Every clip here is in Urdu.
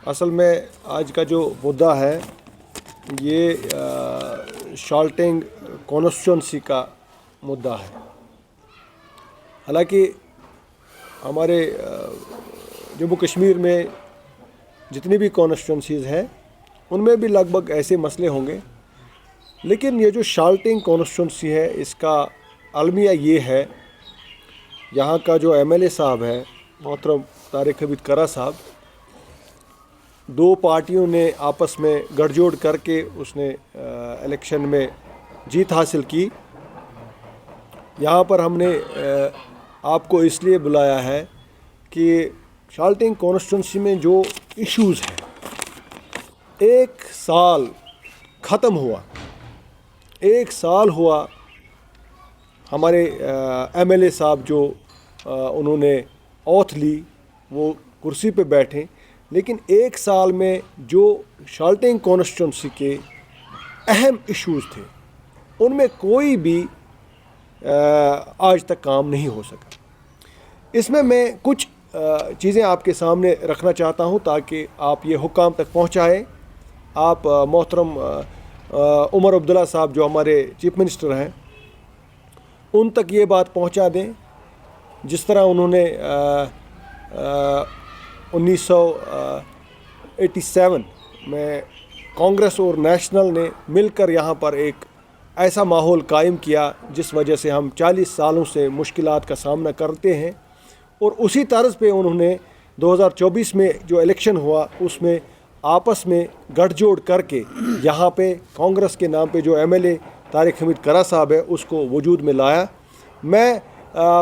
اصل میں آج کا جو مدعا ہے یہ شالٹنگ کانسٹیٹوئنسی کا مدعا ہے۔ حالانکہ ہمارے جموں کشمیر میں جتنی بھی کانسٹیٹوئنسیز ہیں ان میں بھی لگ بھگ ایسے مسئلے ہوں گے، لیکن یہ جو شالٹنگ کانسٹیٹوئنسی ہے اس کا المیہ یہ ہے، یہاں کا جو ایم ایل اے صاحب ہے محترم طارق حمید کرا صاحب، دو پارٹیوں نے آپس میں گٹھ جوڑ کر کے اس نے الیکشن میں جیت حاصل کی۔ یہاں پر ہم نے آپ کو اس لیے بلایا ہے کہ شالٹنگ کانسٹیٹوئنسی میں جو ایشوز ہیں، ایک سال ختم ہوا، ایک سال ہوا ہمارے ایم ایل اے صاحب جو انہوں نے اوتھ لی، وہ کرسی پہ بیٹھے، لیکن ایک سال میں جو شالٹنگ کانسٹیٹوئنسی کے اہم ایشوز تھے ان میں کوئی بھی آج تک کام نہیں ہو سکا۔ اس میں کچھ چیزیں آپ کے سامنے رکھنا چاہتا ہوں تاکہ آپ یہ حکام تک پہنچائیں۔ آپ محترم عمر عبداللہ صاحب جو ہمارے چیف منسٹر ہیں ان تک یہ بات پہنچا دیں، جس طرح انہوں نے 1987 میں کانگریس اور نیشنل نے مل کر یہاں پر ایک ایسا ماحول قائم کیا جس وجہ سے ہم 40 سالوں سے مشکلات کا سامنا کرتے ہیں، اور اسی طرز پہ انہوں نے 2024 میں جو الیکشن ہوا اس میں آپس میں گٹھ جوڑ کر کے یہاں پہ کانگریس کے نام پہ جو ایم ایل اے طارق حمید کرا صاحب ہے اس کو وجود میں لایا۔ میں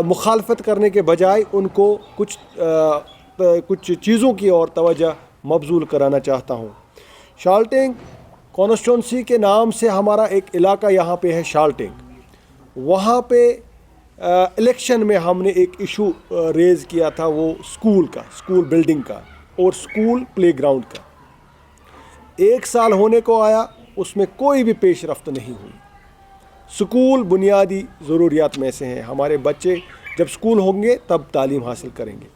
مخالفت کرنے کے بجائے ان کو کچھ چیزوں کی اور توجہ مبذول کرانا چاہتا ہوں۔ شالٹنگ کانسٹیٹوئنسی کے نام سے ہمارا ایک علاقہ یہاں پہ ہے شالٹنگ، وہاں پہ الیکشن میں ہم نے ایک ایشو ریز کیا تھا، وہ اسکول بلڈنگ کا اور اسکول پلے گراؤنڈ کا۔ ایک سال ہونے کو آیا، اس میں کوئی بھی پیش رفت نہیں ہوئی۔ اسکول بنیادی ضروریات میں سے ہیں، ہمارے بچے جب اسکول ہوں گے تب تعلیم حاصل کریں گے۔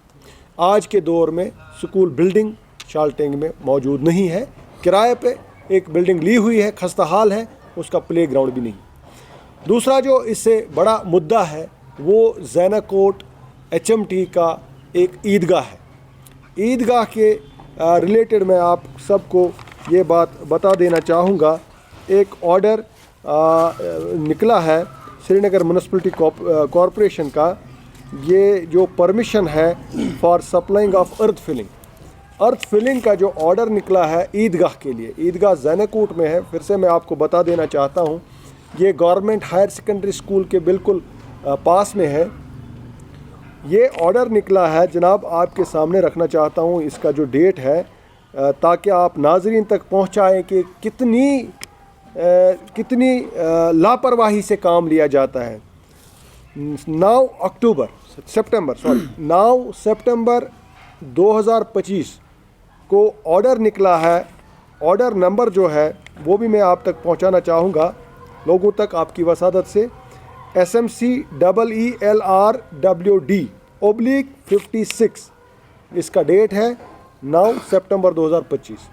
آج کے دور میں اسکول بلڈنگ شالٹنگ میں موجود نہیں ہے، کرائے پہ ایک بلڈنگ لی ہوئی ہے، خستہ حال ہے، اس کا پلے گراؤنڈ بھی نہیں۔ دوسرا جو اس سے بڑا مدعا ہے وہ زینہ کوٹ ایچ ایم ٹی کا ایک عیدگاہ ہے۔ عیدگاہ کے ریلیٹڈ میں آپ سب کو یہ بات بتا دینا چاہوں گا، ایک آرڈر نکلا ہے سری نگر میونسپلٹی کارپوریشن کا، یہ جو پرمیشن ہے for supplying of earth filling کا جو آرڈر نکلا ہے عیدگاہ کے لیے۔ عیدگاہ زینہ کوٹ میں ہے، پھر سے میں آپ کو بتا دینا چاہتا ہوں، یہ گورنمنٹ ہائر سیکنڈری اسکول کے بالکل پاس میں ہے۔ یہ آرڈر نکلا ہے جناب، آپ کے سامنے رکھنا چاہتا ہوں، اس کا جو ڈیٹ ہے تاکہ آپ ناظرین تک پہنچائیں کہ کتنی لاپرواہی سے کام لیا جاتا ہے۔ 9 سپٹمبر 2025 کو آرڈر نکلا ہے۔ آرڈر نمبر جو ہے وہ بھی میں آپ تک پہنچانا چاہوں گا لوگوں تک آپ کی وسادت سے، SMCEELRWD/56 اس کا ڈیٹ ہے 9 سپٹمبر 2025۔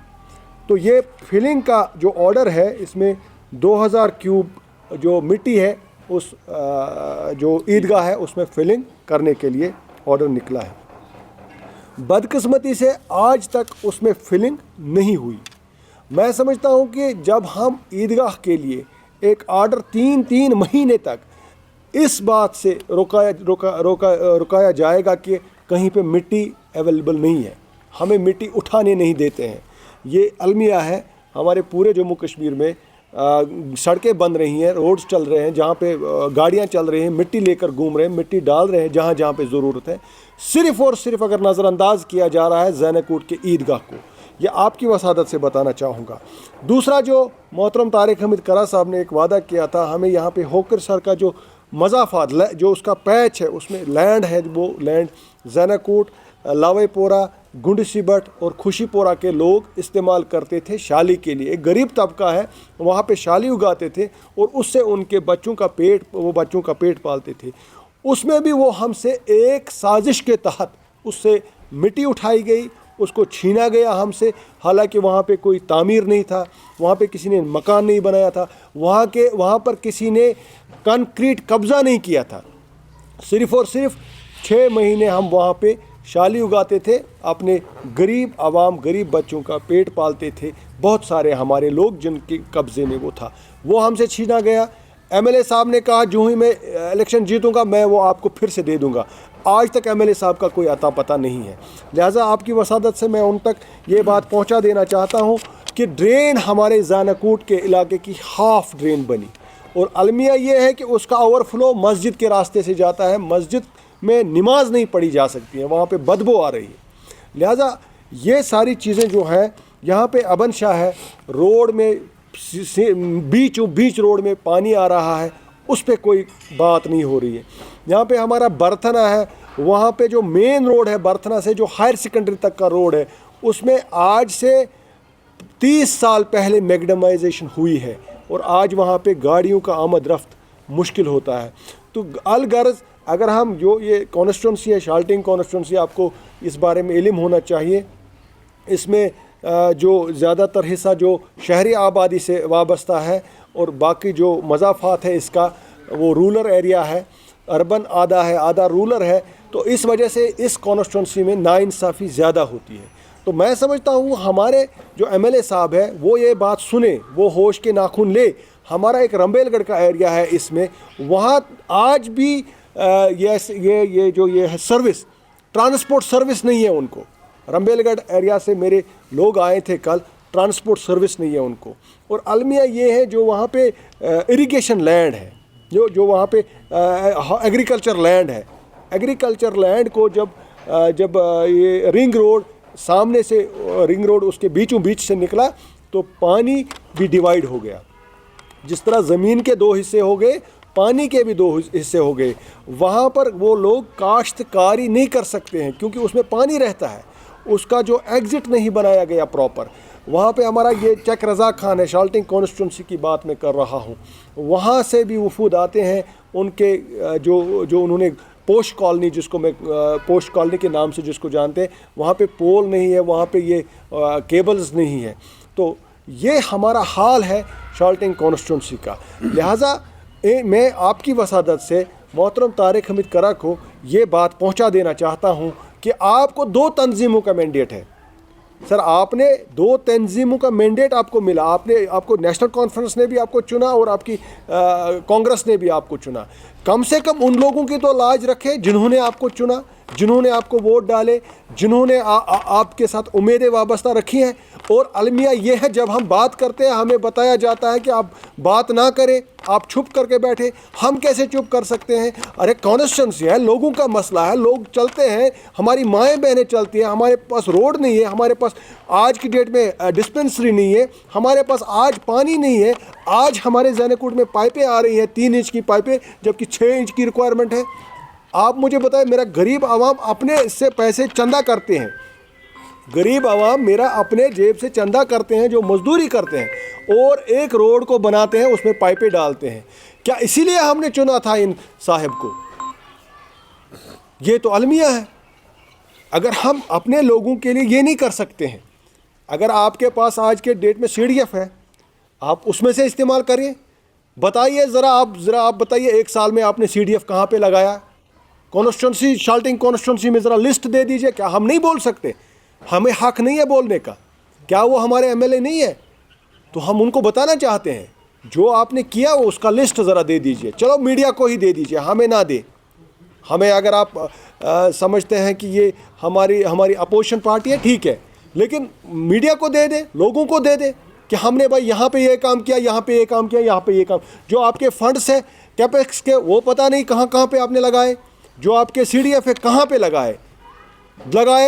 تو یہ فلنگ کا جو آرڈر ہے اس میں 2000 کیوب جو مٹی ہے اس جو عیدگاہ ہے اس میں فلنگ کرنے کے لیے آرڈر نکلا ہے۔ بدقسمتی سے آج تک اس میں فلنگ نہیں ہوئی۔ میں سمجھتا ہوں کہ جب ہم عیدگاہ کے لیے ایک آرڈر 3 مہینے تک اس بات سے رکایا جائے گا کہ کہیں پہ مٹی اویلیبل نہیں ہے، ہمیں مٹی اٹھانے نہیں دیتے ہیں، یہ المیہ ہے ہمارے پورے جموں کشمیر میں۔ سڑکیں بند رہی ہیں، روڈز چل رہے ہیں، جہاں پہ گاڑیاں چل رہی ہیں مٹی لے کر گھوم رہے ہیں، مٹی ڈال رہے ہیں جہاں پہ ضرورت ہے، صرف اور صرف اگر نظر انداز کیا جا رہا ہے زینہ کوٹ کے عیدگاہ کو۔ یہ آپ کی وسادت سے بتانا چاہوں گا۔ دوسرا جو محترم طارق حمید کرا صاحب نے ایک وعدہ کیا تھا، ہمیں یہاں پہ ہوکر سر کا جو مضافات جو اس کا پیچ ہے اس میں لینڈ ہے، وہ لینڈ زینہ کوٹ، لاوے پورہ، گنڈ سبٹ اور خوشی پورہ کے لوگ استعمال کرتے تھے شالی کے لیے۔ ایک غریب طبقہ ہے وہاں پہ شالی اگاتے تھے اور اس سے ان کے بچوں کا پیٹ پالتے تھے۔ اس میں بھی وہ ہم سے ایک سازش کے تحت اس سے مٹی اٹھائی گئی اس کو چھینا گیا ہم سے، حالانکہ وہاں پہ کوئی تعمیر نہیں تھا، وہاں پہ کسی نے مکان نہیں بنایا تھا، وہاں پر کسی نے کنکریٹ قبضہ نہیں کیا تھا۔ صرف اور صرف 6 مہینے ہم وہاں پہ شالی اگاتے تھے، اپنے غریب عوام، غریب بچوں کا پیٹ پالتے تھے۔ بہت سارے ہمارے لوگ جن کے قبضے میں وہ تھا، وہ ہم سے چھینا گیا۔ ایم ایل اے صاحب نے کہا جو ہی میں الیکشن جیتوں گا میں وہ آپ کو پھر سے دے دوں گا۔ آج تک ایم ایل اے صاحب کا کوئی عطا پتہ نہیں ہے۔ لہٰذا آپ کی وسادت سے میں ان تک یہ بات پہنچا دینا چاہتا ہوں کہ ڈرین ہمارے زانہ کوٹ کے علاقے کی ہاف ڈرین بنی، اور المیہ یہ ہے کہ اس کا اوور فلو مسجد کے راستے سے جاتا ہے، مسجد میں نماز نہیں پڑھی جا سکتی ہے، وہاں پہ بدبو آ رہی ہے۔ لہٰذا یہ ساری چیزیں جو ہیں، یہاں پہ ابن شاہ ہے، روڈ میں بیچ روڈ میں پانی آ رہا ہے، اس پہ کوئی بات نہیں ہو رہی ہے۔ یہاں پہ ہمارا برتھنا ہے، وہاں پہ جو مین روڈ ہے برتھنا سے جو ہائر سیکنڈری تک کا روڈ ہے، اس میں آج سے 30 سال پہلے میگڈمائزیشن ہوئی ہے، اور آج وہاں پہ گاڑیوں کا آمد رفت مشکل ہوتا ہے۔ تو الغرض اگر ہم جو یہ کانسٹیٹوئنسی ہے، شالٹنگ کانسٹیٹوئنسی، آپ کو اس بارے میں علم ہونا چاہیے، اس میں جو زیادہ تر حصہ جو شہری آبادی سے وابستہ ہے، اور باقی جو مضافات ہے اس کا وہ رولر ایریا ہے، اربن آدھا ہے آدھا رولر ہے، تو اس وجہ سے اس کانسٹیٹوئنسی میں ناانصافی زیادہ ہوتی ہے۔ تو میں سمجھتا ہوں ہمارے جو ایم ایل اے صاحب ہے وہ یہ بات سنے، وہ ہوش کے ناخن لے۔ ہمارا ایک رمبیل گڑھ کا ایریا ہے، اس میں وہاں آج بھی یہ جو ہے سروس، ٹرانسپورٹ سروس نہیں ہے ان کو۔ رمبیل گڑھ ایریا سے میرے لوگ آئے تھے کل، ٹرانسپورٹ سروس نہیں ہے ان کو۔ اور المیہ یہ ہے جو وہاں پہ اریگیشن لینڈ ہے، جو وہاں پہ ایگریکلچر لینڈ ہے، ایگریکلچر لینڈ کو جب یہ رنگ روڈ سامنے سے، رنگ روڈ اس کے بیچوں بیچ سے نکلا تو پانی بھی ڈیوائیڈ ہو گیا۔ جس طرح زمین کے 2 حصے ہو گئے، پانی کے بھی 2 حصے ہو گئے۔ وہاں پر وہ لوگ کاشتکاری نہیں کر سکتے ہیں کیونکہ اس میں پانی رہتا ہے، اس کا جو ایگزٹ نہیں بنایا گیا پراپر۔ وہاں پہ ہمارا یہ چک رضا خان ہے، شالٹنگ کانسٹیٹوئنسی کی بات میں کر رہا ہوں، وہاں سے بھی وفود آتے ہیں، ان کے جو انہوں نے پوسٹ کالونی، جس کو میں پوسٹ کالونی کے نام سے جس کو جانتے ہیں، وہاں پہ پول نہیں ہے، وہاں پہ یہ کیبلز نہیں ہے۔ تو یہ ہمارا حال ہے شالٹنگ کانسٹیٹوئنسی کا۔ لہٰذا میں آپ کی وسادت سے محترم طارق حمید کرا کو یہ بات پہنچا دینا چاہتا ہوں کہ آپ کو 2 تنظیموں کا مینڈیٹ ہے۔ سر آپ نے 2 تنظیموں کا مینڈیٹ آپ کو ملا، آپ کو نیشنل کانفرنس نے بھی آپ کو چنا، اور آپ کی کانگریس نے بھی آپ کو چنا۔ کم سے کم ان لوگوں کی تو لاج رکھے جنہوں نے آپ کو چنا، جنہوں نے آپ کو ووٹ ڈالے، جنہوں نے آپ کے ساتھ امیدیں وابستہ رکھی ہیں۔ اور المیہ یہ ہے جب ہم بات کرتے ہیں ہمیں بتایا جاتا ہے کہ آپ بات نہ کریں، آپ چھپ کر کے بیٹھے۔ ہم کیسے چپ کر سکتے ہیں؟ ارے کانسٹیٹوئنسی ہے، لوگوں کا مسئلہ ہے، لوگ چلتے ہیں، ہماری مائیں بہنیں چلتی ہیں، ہمارے پاس روڈ نہیں ہے، ہمارے پاس آج کی ڈیٹ میں ڈسپنسری نہیں ہے، ہمارے پاس آج پانی نہیں ہے۔ آج ہمارے زینہ کوٹ میں پائپیں آ رہی ہیں 3 انچ کی پائپیں، جبکہ 6 انچ کی ریکوائرمنٹ ہے۔ آپ مجھے بتائیں، میرا غریب عوام اپنے اس سے پیسے چندہ کرتے ہیں، غریب عوام میرا اپنے جیب سے چندہ کرتے ہیں، جو مزدوری کرتے ہیں، اور ایک روڈ کو بناتے ہیں، اس میں پائپیں ڈالتے ہیں۔ کیا اسی لیے ہم نے چنا تھا ان صاحب کو؟ یہ تو المیہ ہے۔ اگر ہم اپنے لوگوں کے لیے یہ نہیں کر سکتے ہیں، اگر آپ کے پاس آج کے ڈیٹ میں CDF ہے، آپ اس میں سے استعمال کریے۔ بتائیے ذرا آپ بتائیے 1 سال میں آپ نے CDF کہاں پہ لگایا؟ کانسٹیٹوئنسی، شالٹنگ کانسٹیٹوئنسی میں ذرا لسٹ دے دیجئے۔ کیا ہم نہیں بول سکتے؟ ہمیں حق نہیں ہے بولنے کا؟ کیا وہ ہمارے MLA نہیں ہے؟ تو ہم ان کو بتانا چاہتے ہیں جو آپ نے کیا وہ اس کا لسٹ ذرا دے دیجئے۔ چلو میڈیا کو ہی دے دیجئے، ہمیں نہ دے۔ ہمیں اگر آپ سمجھتے ہیں کہ یہ ہماری اپوزیشن پارٹی ہے، ٹھیک ہے، لیکن میڈیا کو دے دے، لوگوں کو دے دے کہ ہم نے بھائی یہاں پہ یہ کام کیا، یہاں پہ یہ کام کیا، یہاں پہ یہ کام۔ جو آپ کے فنڈس ہیں کیپیکس کے، وہ پتہ نہیں کہاں پہ آپ نے لگائے۔ جو آپ کے CDF ہے کہاں پہ لگائے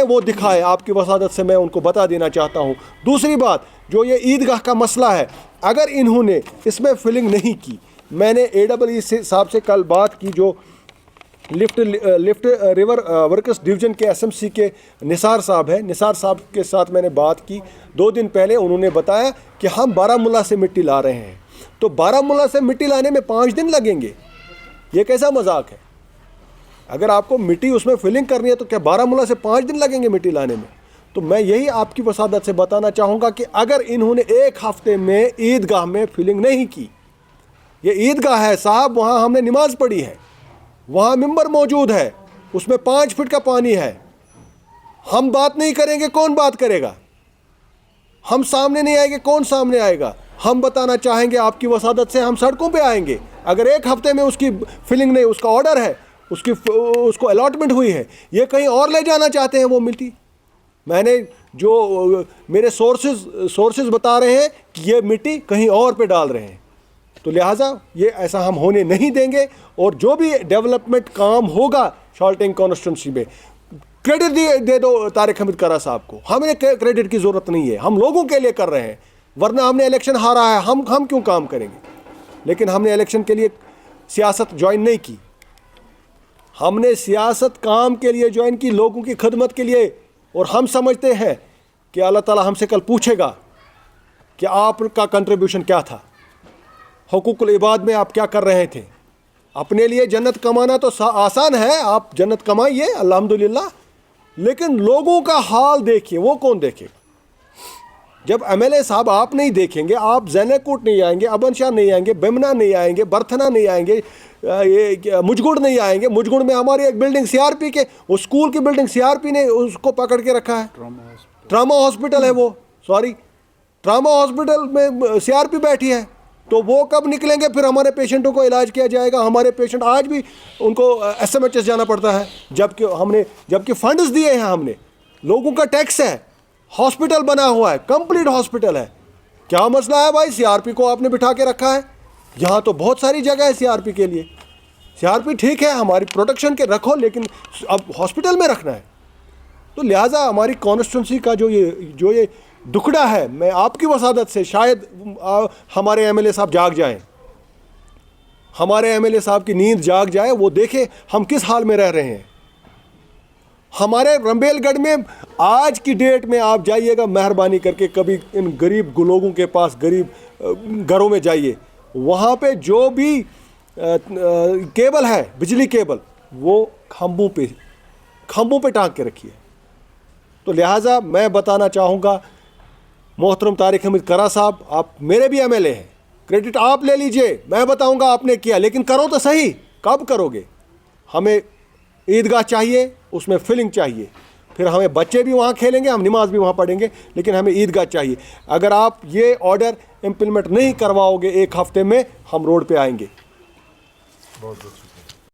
وہ دکھائے۔ آپ کی وسادت سے میں ان کو بتا دینا چاہتا ہوں۔ دوسری بات، جو یہ عیدگاہ کا مسئلہ ہے، اگر انہوں نے اس میں فلنگ نہیں کی، میں نے AEE صاحب سے کل بات کی، جو لفٹ ریور ورکس ڈویژن کے SMC کے نثار صاحب ہیں، نثار صاحب کے ساتھ میں نے بات کی 2 دن پہلے۔ انہوں نے بتایا کہ ہم بارہمولہ سے مٹی لا رہے ہیں، تو بارہمولہ سے مٹی لانے میں 5 دن لگیں گے؟ یہ کیسا مذاق ہے؟ اگر آپ کو مٹی اس میں فلنگ کرنی ہے تو کیا بارہمولہ سے 5 دن لگیں گے مٹی لانے میں؟ تو میں یہی آپ کی وسادت سے بتانا چاہوں گا کہ اگر انہوں نے ایک ہفتے میں عیدگاہ میں فلنگ نہیں کی، یہ عیدگاہ ہے صاحب، وہاں ہم نے نماز پڑھی ہے، وہاں ممبر موجود ہے، اس میں 5 فٹ کا پانی ہے، ہم بات نہیں کریں گے کون بات کرے گا؟ ہم سامنے نہیں آئیں گے کون سامنے آئے گا؟ ہم بتانا چاہیں گے آپ کی وسادت سے، ہم سڑکوں پہ آئیں گے۔ اگر ایک ہفتے میں اس کی فلنگ نہیں، اس کا آرڈر ہے، اس کو الاٹمنٹ ہوئی ہے، یہ کہیں اور لے جانا چاہتے ہیں وہ مٹی، میں نے جو میرے سورسز بتا رہے ہیں کہ یہ مٹی کہیں اور پہ ڈال رہے ہیں، تو لہٰذا یہ ایسا ہم ہونے نہیں دیں گے۔ اور جو بھی ڈیولپمنٹ کام ہوگا شالٹنگ کانسٹیٹوئنسی میں، کریڈٹ دے دو طارق حمید کرا صاحب کو، ہمیں کریڈٹ کی ضرورت نہیں ہے، ہم لوگوں کے لیے کر رہے ہیں، ورنہ ہم نے الیکشن ہارا ہے، ہم کیوں کام کریں گے؟ لیکن ہم نے الیکشن کے لیے سیاست جوائن نہیں کی، ہم نے سیاست کام کے لیے جوائن کی، لوگوں کی خدمت کے لیے، اور ہم سمجھتے ہیں کہ اللہ تعالیٰ ہم سے کل پوچھے گا کہ آپ کا کنٹریبیوشن کیا تھا، حقوق العباد میں آپ کیا کر رہے تھے۔ اپنے لیے جنت کمانا تو آسان ہے، آپ جنت کمائیے الحمدللہ، لیکن لوگوں کا حال دیکھیے، وہ کون دیکھے گا؟ جب ایم ایل اے صاحب آپ نہیں دیکھیں گے، آپ زینہ کوٹ نہیں آئیں گے، ابن شاہ نہیں آئیں گے، بیمنا نہیں آئیں گے، برتھنا نہیں آئیں گے، یہ مجگڑ نہیں آئیں گے۔ مجگڑ میں ہماری ایک بلڈنگ سی آر پی کے، اس اسکول کی بلڈنگ سی آر پی نے اس کو پکڑ کے رکھا ہے، ٹراما ہاسپٹل ہے وہ، ٹراما ہاسپٹل میں سی آر پی بیٹھی ہے، تو وہ کب نکلیں گے؟ پھر ہمارے پیشنٹوں کو علاج کیا جائے گا؟ ہمارے پیشنٹ آج بھی ان کو ایس ایم ایچ ایس جانا پڑتا ہے، جبکہ فنڈز دیے ہیں ہم نے، لوگوں کا ٹیکس ہے، ہاسپٹل بنا ہوا ہے، کمپلیٹ ہاسپٹل ہے۔ کیا مسئلہ ہے بھائی؟ سی آر پی کو آپ نے بٹھا کے رکھا ہے، یہاں تو بہت ساری جگہ ہے سی آر پی کے لیے، سی آر پی ٹھیک ہے ہماری پروٹیکشن کے رکھو، لیکن اب ہاسپٹل میں رکھنا ہے۔ تو لہٰذا ہماری کانسٹیٹوئنسی کا جو یہ دکھڑا ہے، میں آپ کی وسادت سے شاید ہمارے ایم ایل اے صاحب جاگ جائیں، ہمارے ایم ایل اے صاحب کی نیند جاگ جائے، وہ دیکھیں ہم کس حال میں رہ رہے ہیں۔ ہمارے رمبیل گڑھ میں آج کی ڈیٹ میں آپ جائیے گا مہربانی کر کے، کبھی ان غریب لوگوں کے پاس، غریب گھروں میں جائیے، وہاں پہ جو بھی کیبل ہے، بجلی کیبل، وہ کھمبوں پہ ٹانگ کے رکھی ہے۔ تو لہٰذا میں بتانا چاہوں گا محترم طارق حمید کرا صاحب، آپ میرے بھی ایم ایل اے ہیں، کریڈٹ آپ لے لیجئے، میں بتاؤں گا آپ نے کیا، لیکن کرو تو صحیح، کب کرو گے؟ ہمیں عیدگاہ چاہیے، اس میں فلنگ چاہیے، پھر ہمیں بچے بھی وہاں کھیلیں گے، ہم نماز بھی وہاں پڑھیں گے، لیکن ہمیں عیدگاہ چاہیے۔ اگر آپ یہ آرڈر امپلیمنٹ نہیں کرواؤ گے ایک ہفتے میں، ہم روڈ پہ آئیں گے۔ بہت